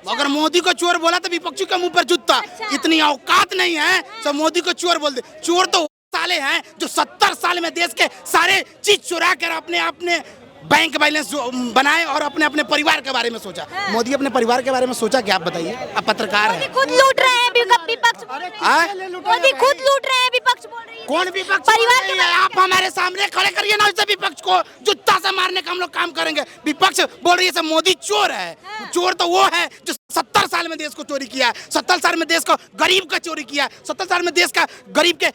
अगर मोदी को चोर बोला तो विपक्षी के मुंह पर जूता। इतनी औकात नहीं है सब मोदी को चोर बोल दे। चोर तो साले हैं जो 70 साल में देश के सारे चीज चुरा कर अपने बैंक बैलेंस बनाए और अपने अपने परिवार के बारे में सोचा। मोदी अपने परिवार के बारे में सोचा क्या, आप बताइए। आप पत्रकार हैं, खुद लूट रहे हैं, विपक्ष बोल रही है। मोदी खुद लूट रहे हैं, विपक्ष बोल रही है। कौन विपक्ष? परिवार के आप हमारे सामने खड़े करिए ना, इसे विपक्ष को जूता से मारने का हम लोग काम करेंगे। विपक्ष बोल रही है सब मोदी चोर है। चोर तो वो है जो 70 साल में देश को चोरी किया है, 70 साल में देश को गरीब का चोरी किया है, 70 साल में देश का गरीब के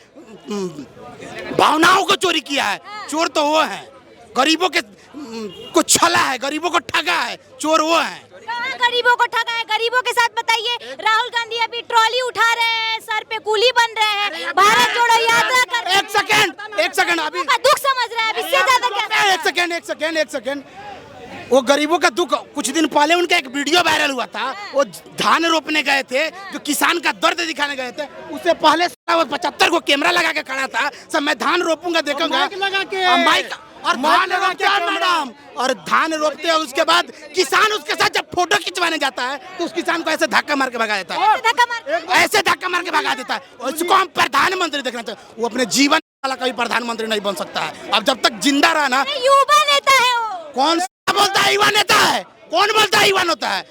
भावनाओं को चोरी किया है। चोर तो वो है, गरीबों के को छला है, गरीबों को ठगा है, चोर वो है। गरीबों को ठगा है, गरीबों के साथ बताइए। राहुल गांधी अभी ट्रॉली उठा रहे हैं, सर पे कूली बन रहे हैं, भारत जोड़ो यात्रा कर रहे हैं। एक सेकंड अभी दुख समझ रहे हैं, इससे ज्यादा क्या? एक सेकंड वो गरीबों का दुख। कुछ दिन पहले उनका एक वीडियो वायरल हुआ था, वो धान रोपने गए थे, जो किसान का दर्द दिखाने गए थे। उससे पहले 75 को कैमरा लगा के खड़ा था, सब मैं धान रोपूंगा देखूंगा, माइक और धान मैडम, और धान रोपते हैं। उसके बाद किसान उसके साथ जब फोटो खिंचवाने जाता है तो उस किसान को ऐसे धक्का मार के भगा देता है, ऐसे धक्का मार के भगा देता है। उसको हम प्रधानमंत्री देखना चाहिए। वो अपने जीवन वाला कभी प्रधानमंत्री नहीं बन सकता है। अब जब तक जिंदा रहा ना, युवा नेता है वो। कौन सा बोलता है युवा नेता है? कौन बोलता है युवा नेता है?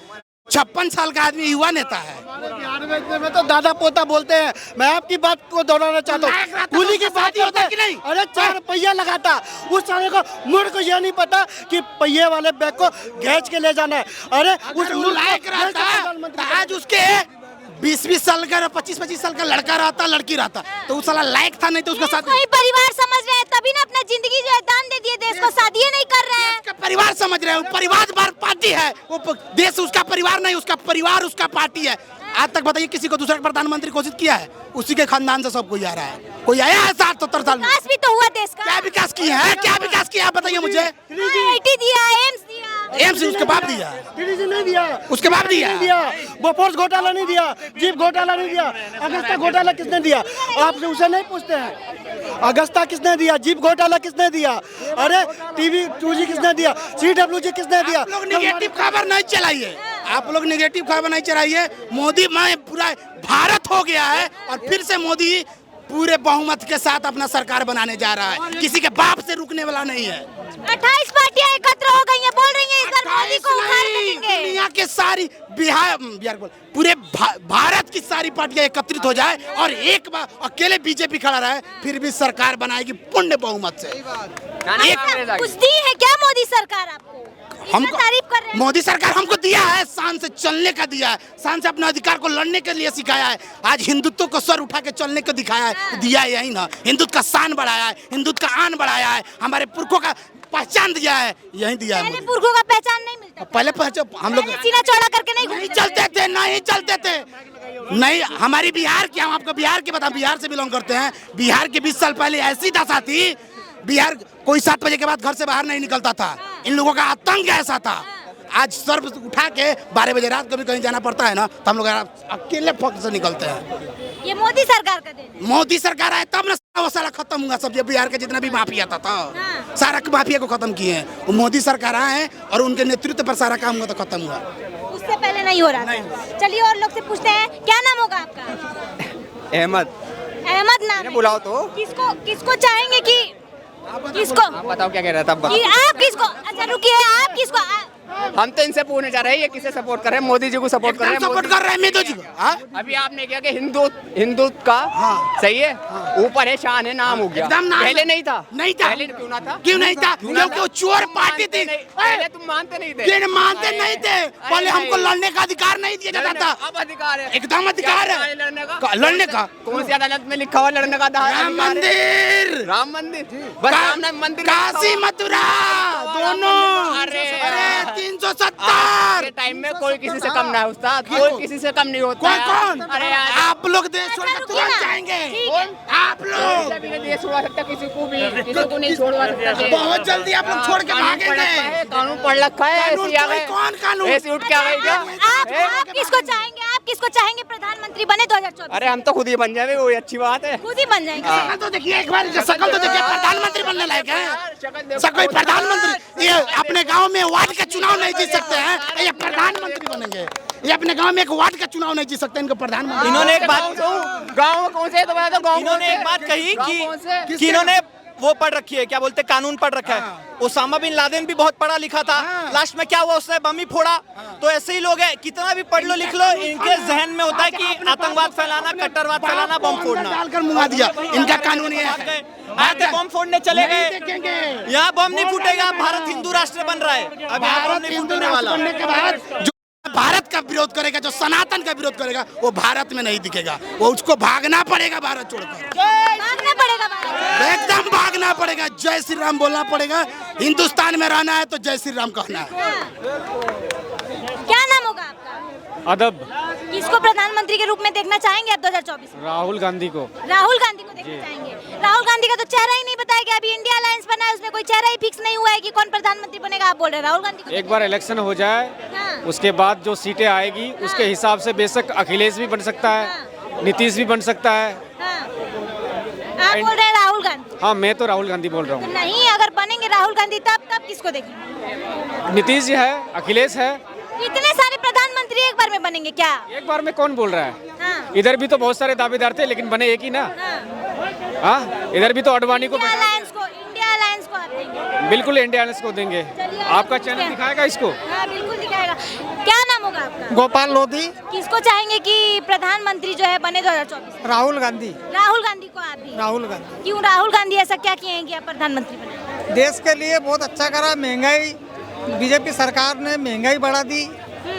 56 साल का आदमी युवा नेता है। बिहार में तो दादा पोता बोलते हैं। मैं आपकी बात को दोहराना चाहता हूँ, कूली की बात होता है कि नहीं? अरे 4 पहिया लगाता, उस साले को मुड़ को यह नहीं पता कि पहिए वाले बैग को घेंच के ले जाना है। अरे उस लायक रहता, आज उसके 20-20 साल का 25-25 साल का लड़का रहता, लड़की रहता, तो उस साला लायक था, नहीं तो उसका साथ परिवार समझ रहे हैं, तभी ना अपना जिंदगी जो है दान दे दिए देश को, शादी नहीं कर रहे हैं। उसका परिवार समझ रहे हैं, परिवार पार्टी है वो, देश उसका परिवार नहीं, उसका परिवार उसका पार्टी है। आज तक बताइए किसी को दूसरा प्रधानमंत्री घोषित किया है? उसी के खानदान से सब कोई आ रहा है। कोई आया है 60-70 साल में? विकास भी तो हुआ देश का। क्या विकास किया है? क्या विकास किया है बताइए मुझे। IIT दिया, एम्स दिया, एम्स उसके बाद दिया, नहीं दिया, उसके बाद दिया, बोफोर्स घोटाला नहीं दिया, जीप घोटाला नहीं दिया, अगस्ता घोटाला किसने दिया? आपसे उसे नहीं पूछते हैं। अगस्ता किसने दिया? जीप घोटाला किसने दिया? अरे TV 2G किसने दिया? CWG किसने दिया? आप लोग निगेटिव खबर नहीं चलाइए, आप लोग निगेटिव खबर नहीं चलाइए। मोदी में पूरा भारत हो गया है और फिर से मोदी पूरे बहुमत के साथ अपना सरकार बनाने जा रहा है, किसी के बाप से रुकने वाला नहीं है। 28 पार्टियां एकत्र हो गई हैं, बोल रही हैं इस बार मोदी को उखाड़ देंगे। दुनिया के सारी बिहार पूरे भारत की सारी पार्टियां एकत्रित हो जाए और एक बार अकेले बीजेपी खड़ा रहे, फिर भी सरकार बनाएगी पूर्ण बहुमत से। कुछ दी है क्या मोदी सरकार आपको? हमको तारीफ कर रहे हैं। मोदी सरकार हमको दिया है, शान से चलने का दिया है, शान से अपने अधिकार को लड़ने के लिए सिखाया है। आज हिंदुत्व को सर उठा के चलने को दिखाया है, दिया है यही ना। हिंदुत्व का शान बढ़ाया है, हिंदुत्व का आन बढ़ाया है, हमारे पुरखों का पहचान दिया है, यही दिया है। पहले पुरखों का पहचान नहीं मिलता, पहले हम लोग सीना चौड़ा करके नहीं चलते थे, नहीं चलते थे, नहीं। हमारी बिहार की, हम आपको बिहार की बताएं, बिहार से बिलोंग करते हैं। बिहार के 20 साल पहले ऐसी दशा थी, बिहार कोई 7 बजे के बाद घर से बाहर नहीं निकलता था। इन लोगों का आतंक ऐसा था। आज सर उठा के 12 बजे रात को भी कहीं जाना पड़ता है ना, तो हम लोग अकेले फक से निकलते हैं। ये मोदी सरकार का देन है। मोदी सरकार आए तब ना वो सारा खत्म हुआ सब। बिहार के जितना भी माफिया था सारा माफिया को खत्म किए हैं। वो मोदी सरकार आए और उनके नेतृत्व पर सारा काम हुआ तो खत्म हुआ। उससे पहले नहीं हो रहा था। चलिए और लोग से पूछते हैं, क्या नाम होगा आपका? अहमद नाम। बुलाओ तो किसको चाहेंगे कि किसको? आप बताओ क्या कह रहा था? आप किसको? अच्छा रुकिए, आप किसको? हम तो इनसे पूछने जा रहे हैं, ये किसे सपोर्ट कर रहे हैं? मोदी जी को सपोर्ट कर रहे हैं। सपोर्ट कर रहे हैं मोदी जी को। अभी आपने क्या कि हिंदू का सही है, ऊपर है, शान है, नाम हो गया। पहले नहीं था, पहले क्यों ना था? क्यों नहीं था? क्योंकि वो चोर पार्टी थी। पहले तुम मानते नहीं थे। मानते नहीं थे, पहले हमको लड़ने का अधिकार नहीं दिया जाता था। अब अधिकार है, एकदम अधिकार है लड़ने का। कौन सी अदालत में लिखा हुआ लड़ने का? राम मंदिर, राम मंदिर, बस राम मंदिर, काशी मथुरा दोनों। अरे 370 टाइम में कोई किसी से कम ना है उस्ताद, कोई किसी से कम नहीं होता। कौन? अरे आप लोग देश छोड़ के तुरंत जाएंगे। आप लोग देश छोड़ा सकता, किसी को भी, किसी को नहीं छोड़वा सकता। बहुत जल्दी आप लोग छोड़ के भागेंगे। कानून पढ़ रखा है, ऐसी आ गई, कौन कानून? ऐसी उठ के आ गई क्या? आप किसको चाहेंगे? आप किसको चाहेंगे प्रधानमंत्री प्रधानमंत्री बने 2024? अरे हम तो खुद ही बन जाए, वो अच्छी बात है। खुद ही बन जाएंगे। शक्ल तो देखिए एक बार, शक्ल तो देखिए, प्रधानमंत्री बनने लायक है। सब कोई प्रधानमंत्री, ये अपने गांव में वार्ड का चुनाव नहीं जीत सकते हैं, ये प्रधानमंत्री बनेंगे। ये अपने गांव में एक वार्ड का चुनाव नहीं जीत सकते, इनको प्रधानमंत्री। इन्होंने एक बात, गाँव में कौन से, तो बता दो गाँव। इन्होंने एक बात कही कि इन्होंने वो पढ़ रखी है, क्या बोलते, कानून पढ़ रखा है। ओसामा बिन लादेन भी बहुत पढ़ा लिखा था, लास्ट में क्या हुआ, उसने बम ही फोड़ा। तो ऐसे ही लोग हैं, कितना भी पढ़ लो लिख लो, इनके जहन में होता है कि आतंकवाद फैलाना, कट्टरवाद फैलाना, बम फोड़ना। डालकर मुंगा दिया, इनका कानून ये है। आते बम फोड़ने चले गए, देखेंगे यहाँ बम नहीं फूटेगा। भारत हिंदू राष्ट्र बन रहा है, अब यहाँ बम नहीं फूटने वाला। बनने के बाद जो भारत का विरोध करेगा, जो सनातन का विरोध करेगा, वो भारत में नहीं दिखेगा। वो उसको भागना पड़ेगा भारत छोड़कर, भागना पड़ेगा भारत। एकदम भागना पड़ेगा। जय श्री राम बोलना पड़ेगा। हिंदुस्तान में रहना है तो जय श्री राम कहना है। क्या नाम होगा आपका? अदब। किसको प्रधानमंत्री के रूप में देखना चाहेंगे आप 2024 में? राहुल गांधी को। राहुल गांधी को देखना चाहेंगे। राहुल गांधी का तो चेहरा ही नहीं बताया गया, अभी इंडिया अलायंस बना है, उसमें कोई चेहरा ही फिक्स नहीं हुआ है कि कौन प्रधानमंत्री बनेगा। आप बोल रहे हैं राहुल गांधी को। एक बार इलेक्शन हो जाए, हाँ। उसके बाद जो सीटें आएगी उसके हिसाब से बेशक अखिलेश भी बन सकता है, नीतीश भी बन सकता है। हाँ। आप बोल रहे हैं राहुल गांधी? हाँ, मैं तो राहुल गांधी बोल रहा तो हूँ। नहीं, अगर बनेंगे राहुल गांधी तब किसको देखेंगे? नीतीश जी है, अखिलेश है। इतने सारे प्रधानमंत्री एक बार में बनेंगे क्या? एक बार में कौन बोल रहा है? हाँ। इधर भी तो बहुत सारे दावेदार थे, लेकिन बने एक ही ना। हाँ। हाँ, इधर भी तो अडवाणी को इंडिया अलायंस को आप देंगे? बिल्कुल इंडिया अलायंस को देंगे। चलिए, आपका चैनल दिखाएगा इसको? हाँ, बिल्कुल दिखाएगा। क्या नाम होगा आपका? गोपाल लोधी। किसको चाहेंगे कि प्रधानमंत्री जो है बने 2024? राहुल गांधी। राहुल गांधी को आप भी? राहुल गांधी क्यों राहुल गांधी ऐसा क्या किए हैं कि आप प्रधानमंत्री बने? देश के लिए बहुत अच्छा करा। महंगाई, बीजेपी सरकार ने महंगाई बढ़ा दी,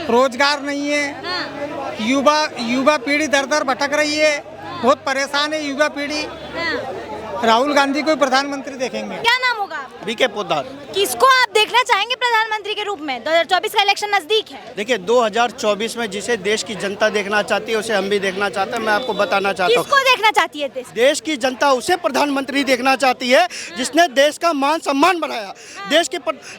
रोजगार नहीं है, हाँ। युवा पीढ़ी दर दर भटक रही है, बहुत परेशान है युवा पीढ़ी। हाँ। राहुल गांधी को प्रधानमंत्री देखेंगे। क्या नाम होगा आपका? बीके पोद्दार। किसको आप देखना चाहेंगे प्रधानमंत्री के रूप में? 2024 का इलेक्शन नजदीक है। देखिए 2024 में जिसे देश की जनता देखना चाहती है उसे हम भी देखना चाहते हैं। मैं आपको बताना चाहता हूँ, किसको देखना चाहती है देश की जनता उसे प्रधानमंत्री देखना चाहती है जिसने देश का मान सम्मान बढ़ाया।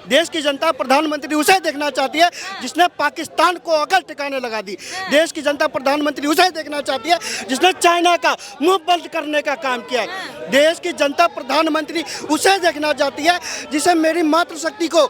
देश की जनता प्रधानमंत्री उसे देखना चाहती है जिसने पाकिस्तान को अकल ठिकाने लगा दी। देश की जनता प्रधानमंत्री उसे देखना चाहती है जिसने चाइना का मुंह बंद करने का काम किया है। देश की जनता प्रधानमंत्री उसे देखना चाहती है जिसे मेरी मातृशक्ति को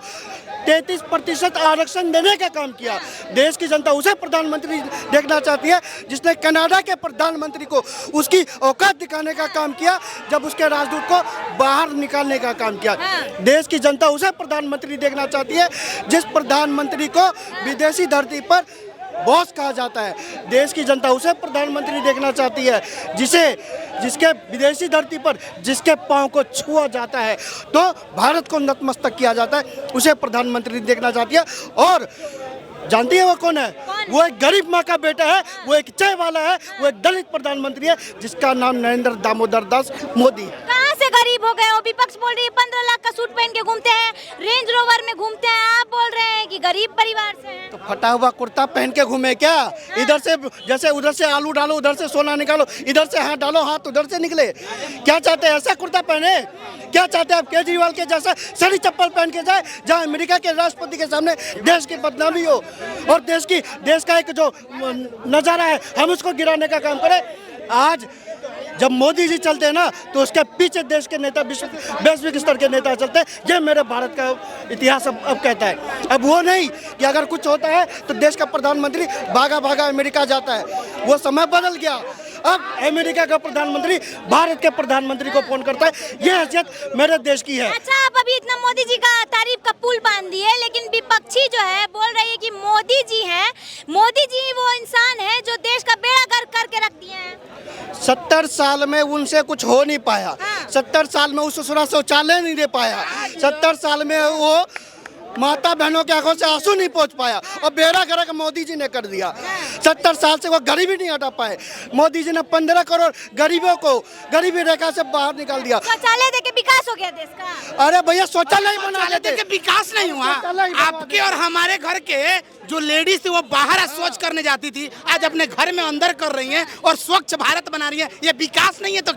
33% आरक्षण देने का काम किया। देश की जनता उसे प्रधानमंत्री देखना चाहती है जिसने कनाडा के प्रधानमंत्री को उसकी औकात दिखाने का काम किया जब उसके राजदूत को बाहर निकालने का काम किया। देश की जनता उसे प्रधानमंत्री देखना चाहती है जिस प्रधानमंत्री को विदेशी धरती पर बॉस कहा जाता है। देश की जनता उसे प्रधानमंत्री देखना चाहती है जिसके विदेशी धरती पर जिसके पांव को छुआ जाता है तो भारत को नतमस्तक किया जाता है, उसे प्रधानमंत्री देखना चाहती है। और जानती है वो कौन है? वो एक गरीब माँ का बेटा है, वो एक चाय वाला है, वो एक दलित प्रधानमंत्री है जिसका नाम नरेंद्र दामोदर दास मोदी है। कहाँ से गरीब हो गए हो? विपक्ष बोल रही है 15 लाख का सूट पहन के घूमते हैं, रेंज रोवर में घूमते हैं, आप बोल रहे हैं कि गरीब परिवार से हैं। तो फटा हुआ कुर्ता पहन के घूमे क्या? इधर से जैसे उधर से आलू डालो, उधर से सोना निकालो, इधर से हाथ डालो, हाथ उधर से निकले। क्या चाहते हैं? ऐसा कुर्ता पहने? क्या चाहते हैं आप? केजरीवाल के जैसा सड़ी चप्पल पहन के जाए जहाँ अमेरिका के राष्ट्रपति के सामने देश की बदनामी हो और देश का एक जो नज़ारा है हम उसको गिराने का काम करें। आज जब मोदी जी चलते हैं ना तो उसके पीछे देश के नेता वैश्विक स्तर के नेता चलते हैं। ये मेरे भारत का इतिहास अब कहता है। अब वो नहीं कि अगर कुछ होता है तो देश का प्रधानमंत्री भागा भागा अमेरिका जाता है, वो समय बदल गया। अब अमेरिका का प्रधानमंत्री भारत के प्रधानमंत्री को फोन करता है। ये हैसियत मेरे देश की है। अच्छा, आप अभी इतना मोदी जी का तारीफ का पुल बांध दिए, लेकिन विपक्षी जो है बोल रही है कि मोदी जी वो इंसान है जो देश का बेड़ा गर्क करके रख दिए हैं। 70 साल में उनसे कुछ हो नहीं पाया। 70 साल में उस शौचालय नहीं दे पाया। 70 साल में वो माता बहनों के आंखों से आंसू नहीं पहुंच पाया और बेड़ा गर्क मोदी जी ने कर दिया। 70 साल से वो गरीबी नहीं हटा पाए। मोदी जी ने 15 करोड़ गरीबों को गरीबी रेखा से बाहर निकाल दिया। शौचालय देके विकास हो गया देश का। अरे भैया शौचालय बना लेते, विकास नहीं हुआ। आपके और हमारे घर के जो लेडीज थी वो बाहर शौच करने जाती थी, आज अपने घर में अंदर कर रही हैं और स्वच्छ भारत बना रही है। ये विकास नहीं है तो